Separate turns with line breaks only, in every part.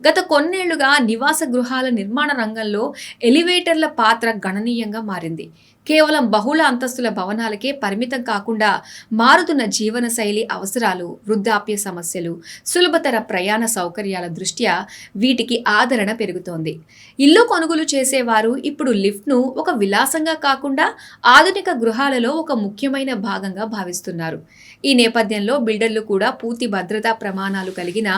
గత కొన్నేళ్లుగా నివాస గృహాల నిర్మాణ రంగంలో ఎలివేటర్ల పాత్ర గణనీయంగా మారింది. కేవలం బహుళ అంతస్తుల భవనాలకే పరిమితం కాకుండా మారుతున్న జీవనశైలి అవసరాలు, వృద్ధాప్య సమస్యలు, సులభతర ప్రయాణ సౌకర్యాల దృష్ట్యా వీటికి ఆదరణ పెరుగుతోంది. ఇల్లు కొనుగోలు చేసేవారు ఇప్పుడు లిఫ్ట్ను ఒక విలాసంగా కాకుండా ఆధునిక గృహాలలో ఒక ముఖ్యమైన భాగంగా భావిస్తున్నారు. ఈ నేపథ్యంలో బిల్డర్లు కూడా పూర్తి భద్రతా ప్రమాణాలు కలిగిన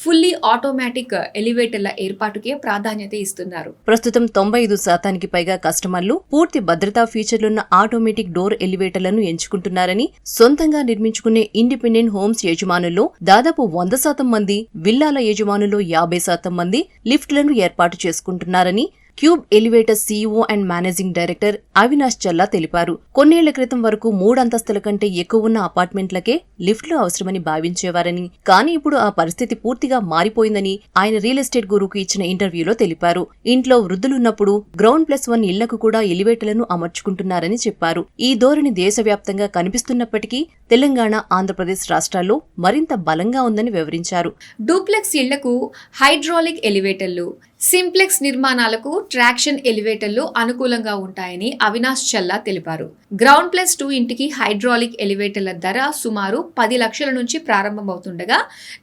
ఫుల్లీ ఆటోమేటిక్ ఎలివేటర్ల ఏర్పాటుకే ప్రాధాన్యత ఇస్తున్నారు.
ప్రస్తుతం 95% పైగా కస్టమర్లు పూర్తి భద్రతా ఫీచర్లున్న ఆటోమేటిక్ డోర్ ఎలివేటర్లను ఎంచుకుంటున్నారని, సొంతంగా నిర్మించుకునే ఇండిపెండెంట్ హోమ్స్ యజమానుల్లో దాదాపు 100% మంది, విల్లాల యజమానుల్లో 50% మంది లిఫ్ట్లను ఏర్పాటు చేసుకుంటున్నారని cube elevator CEO and managing director Avinash Challa తెలిపారు. కొన్నేళ్ల క్రితం వరకు 3 అంతస్తుల కంటే ఎక్కువ ఉన్న అపార్ట్మెంట్లకే లిఫ్ట్లు అవసరమని భావించేవారని, కానీ ఇప్పుడు ఆ పరిస్థితి పూర్తిగా మారిపోయిందని ఆయన రియల్ ఎస్టేట్ గురువుకు ఇచ్చిన ఇంటర్వ్యూలో తెలిపారు. ఇంట్లో వృద్ధులున్నప్పుడు గ్రౌండ్+1 ఇళ్లకు కూడా ఎలివేటర్లను అమర్చుకుంటున్నారని చెప్పారు. ఈ ధోరణి దేశవ్యాప్తంగా కనిపిస్తున్నప్పటికీ తెలంగాణ, ఆంధ్రప్రదేశ్ రాష్ట్రాల్లో మరింత బలంగా ఉందని వివరించారు.
డూప్లెక్స్ ఇళ్లకు హైడ్రాలిక్ ఎలివేటర్లు, సింప్లెక్స్ నిర్మాణాలకు ట్రాక్షన్ ఎలివేటర్లు అనుకూలంగా ఉంటాయని అవినాష్ చల్లా తెలిపారు. గ్రౌండ్+2 ఇంటికి హైడ్రాలిక్ ఎలివేటర్ల ధర సుమారు 10 లక్షల నుంచి ప్రారంభమవుతుండగా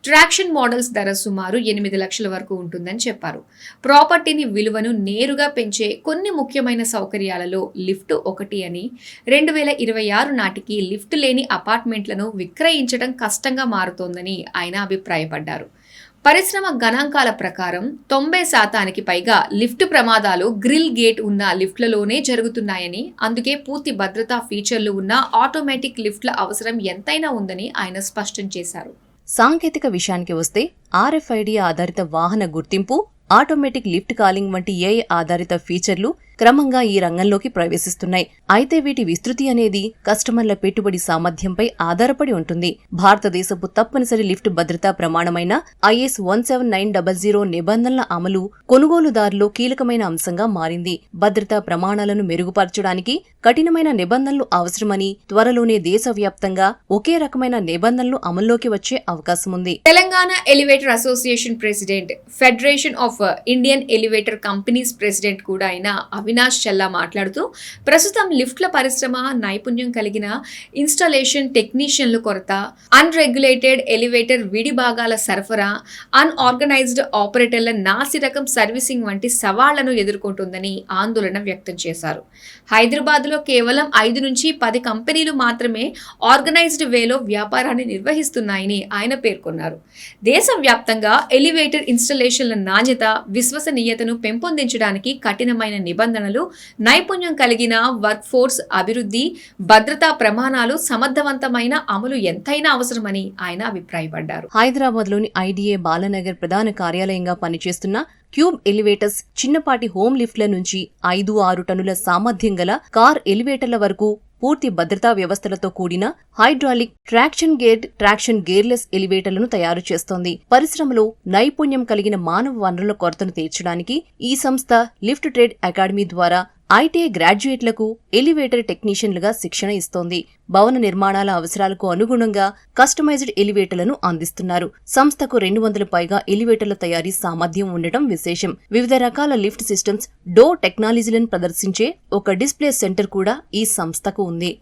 ట్రాక్షన్ మోడల్స్ ధర సుమారు 8 లక్షల వరకు ఉంటుందని చెప్పారు. ప్రాపర్టీని విలువను నేరుగా పెంచే కొన్ని ముఖ్యమైన సౌకర్యాలలో లిఫ్ట్ ఒకటి అని, 2026 నాటికి లిఫ్ట్ లేని అపార్ట్మెంట్లను విక్రయించడం కష్టంగా మారుతోందని ఆయన అభిప్రాయపడ్డారు. పరిశ్రమ గణాంకాల ప్రకారం 90% పైగా లిఫ్ట్ ప్రమాదాలు గ్రిల్ గేట్ ఉన్న లిఫ్ట్లలోనే జరుగుతున్నాయని, అందుకే పూర్తి భద్రతా ఫీచర్లు ఉన్న ఆటోమేటిక్ లిఫ్ట్ల అవసరం ఎంతైనా ఉందని ఆయన స్పష్టం చేశారు.
సాంకేతిక విషయానికి వస్తే RFID ఆధారిత వాహన గుర్తింపు, ఆటోమేటిక్ లిఫ్ట్ కాలింగ్ వంటి AI ఆధారిత ఫీచర్లు క్రమంగా ఈ రంగంలోకి ప్రవేశిస్తున్నాయి. అయితే వీటి విస్తృతి అనేది కస్టమర్ల పెట్టుబడి సామర్థ్యంపై ఆధారపడి ఉంటుంది. భారతదేశపు తప్పనిసరి లిఫ్ట్ భద్రతా ప్రమాణమైన IS 17900 నిబంధనల అమలు కొనుగోలుదారులో కీలకమైన అంశంగా మారింది. భద్రతా ప్రమాణాలను మెరుగుపరచడానికి కఠినమైన నిబంధనలు అవసరమని, త్వరలోనే దేశవ్యాప్తంగా ఒకే రకమైన నిబంధనలు అమల్లోకి వచ్చే అవకాశం ఉంది.
Telangana elevator association president, federation of Indian elevator companies president కూడా అయిన అవినాష్ చల్లా మాట్లాడుతూ, ప్రస్తుతం లిఫ్ట్ల పరిశ్రమ నైపుణ్యం కలిగిన ఇన్స్టాలేషన్ టెక్నీషియన్లు కొరత, అన్రెగ్యులేటెడ్ ఎలివేటర్ విడి భాగాల సరఫరా, అన్ఆర్గనైజ్డ్ ఆపరేటర్ల నాసిరకం సర్వీసింగ్ వంటి సవాళ్లను ఎదుర్కొంటుందని ఆందోళన వ్యక్తం చేశారు. హైదరాబాద్లో కేవలం 5 నుంచి 10 కంపెనీలు మాత్రమే ఆర్గనైజ్డ్ వేలో వ్యాపారాన్ని నిర్వహిస్తున్నాయని ఆయన పేర్కొన్నారు. దేశవ్యాప్తంగా ఎలివేటర్ ఇన్స్టాలేషన్ల నాణ్యత, విశ్వసనీయతను పెంపొందించడానికి కఠినమైన నిబంధనలు, నైపుణ్యం కలిగిన వర్క్ ఫోర్స్ అభివృద్ధి, భద్రతా ప్రమాణాలు సమర్థవంతమైన అమలు ఎంతైనా అవసరమని ఆయన అభిప్రాయపడ్డారు.
హైదరాబాద్లోని IDA బాలానగర్ ప్రధాన కార్యాలయంగా పనిచేస్తున్న క్యూబ్ ఎలివేటర్స్ చిన్నపాటి హోమ్ లిఫ్ట్ల నుంచి 5-6 టన్నుల సామర్థ్యం గల కార్ ఎలివేటర్ల వరకు పూర్తి భద్రతా వ్యవస్థలతో కూడిన హైడ్రాలిక్, ట్రాక్షన్ గేర్లెస్ ఎలివేటర్లను తయారు చేస్తోంది. పరిశ్రమలో నైపుణ్యం కలిగిన మానవ వనరుల కొరతను తీర్చడానికి ఈ సంస్థ లిఫ్ట్ ట్రేడ్ అకాడమీ ద్వారా ITA గ్రాడ్యుయేట్లకు ఎలివేటర్ టెక్నీషియన్లుగా శిక్షణ ఇస్తోంది. భవన నిర్మాణాల అవసరాలకు అనుగుణంగా కస్టమైజ్డ్ ఎలివేటర్లను అందిస్తున్నారు. సంస్థకు 200 పైగా ఎలివేటర్ల తయారీ సామర్థ్యం ఉండటం విశేషం. వివిధ రకాల లిఫ్ట్ సిస్టమ్స్, డోర్ టెక్నాలజీలను ప్రదర్శించే ఒక డిస్ప్లే సెంటర్ కూడా ఈ సంస్థకు ఉంది.